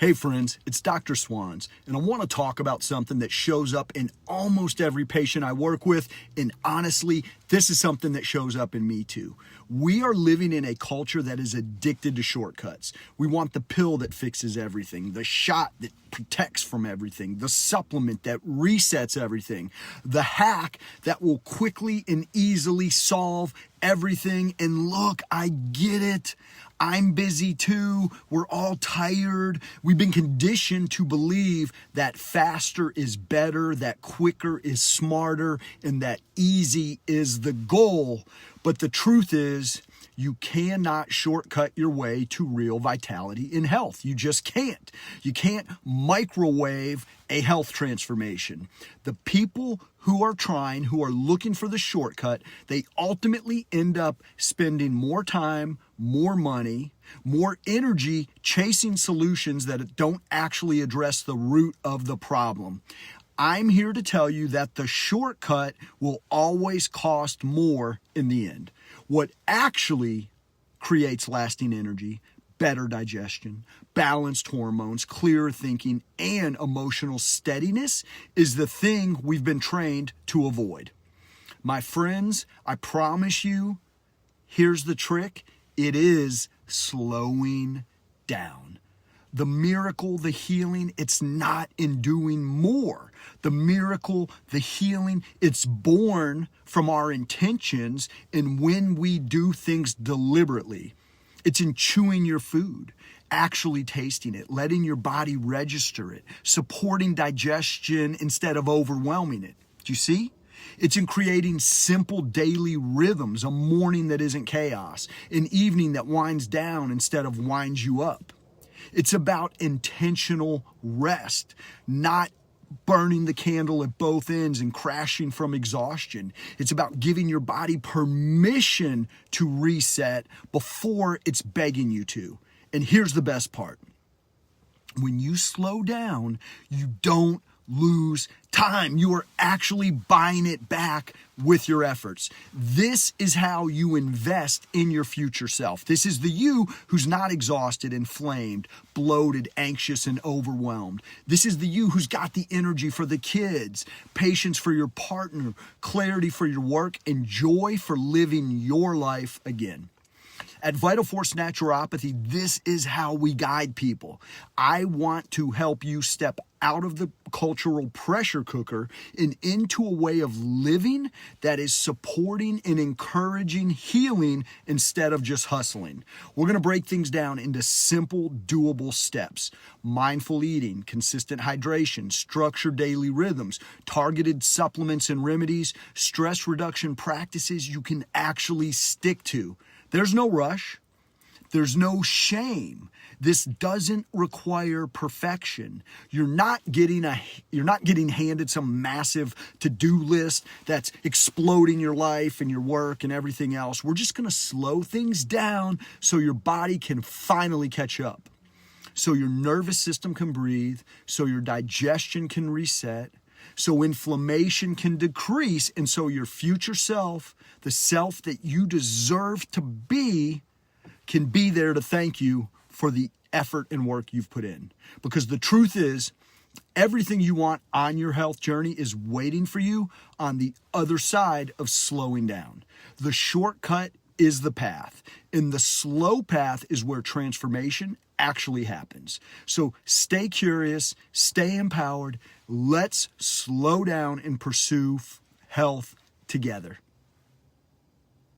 Hey friends, it's Dr. Swans, and I want to talk about something that shows up in almost every patient I work with, and honestly, this is something that shows up in me too. We are living in a culture that is addicted to shortcuts. We want the pill that fixes everything, the shot that protects from everything, the supplement that resets everything, the hack that will quickly and easily solve everything. And look, I get it. I'm busy too. We're all tired. We've been conditioned to believe that faster is better, that quicker is smarter, and that easy is the goal. But the truth is, you cannot shortcut your way to real vitality in health. You just can't. You can't microwave a health transformation. The people who are trying, who are looking for the shortcut, they ultimately end up spending more time, more money, more energy chasing solutions that don't actually address the root of the problem. I'm here to tell you that the shortcut will always cost more in the end. What actually creates lasting energy, better digestion, balanced hormones, clearer thinking, and emotional steadiness is the thing we've been trained to avoid. My friends, I promise you, here's the trick. It is slowing down. The miracle, the healing, it's not in doing more. The miracle, the healing, it's born from our intentions and when we do things deliberately. It's in chewing your food, actually tasting it, letting your body register it, supporting digestion instead of overwhelming it. Do you see? It's in creating simple daily rhythms, a morning that isn't chaos, an evening that winds down instead of winds you up. It's about intentional rest, not burning the candle at both ends and crashing from exhaustion. It's about giving your body permission to reset before it's begging you to. And here's the best part. When you slow down, you don't lose time. You are actually buying it back with your efforts. This is how you invest in your future self. This is the you who's not exhausted, inflamed, bloated, anxious, and overwhelmed. This is the you who's got the energy for the kids, patience for your partner, clarity for your work, and joy for living your life again. At Vital Force Naturopathy, this is how we guide people. I want to help you step out of the cultural pressure cooker and into a way of living that is supporting and encouraging healing instead of just hustling. We're going to break things down into simple, doable steps. Mindful eating, consistent hydration, structured daily rhythms, targeted supplements and remedies, stress reduction practices you can actually stick to. There's no rush. There's no shame. This doesn't require perfection. You're not getting handed some massive to-do list that's exploding your life and your work and everything else. We're just going to slow things down so your body can finally catch up. So your nervous system can breathe, so your digestion can reset, so inflammation can decrease, and so your future self, the self that you deserve to be, can be there to thank you for the effort and work you've put in. Because the truth is, everything you want on your health journey is waiting for you on the other side of slowing down. The shortcut is the path, and the slow path is where transformation actually happens. So stay curious, stay empowered. Let's slow down and pursue health together.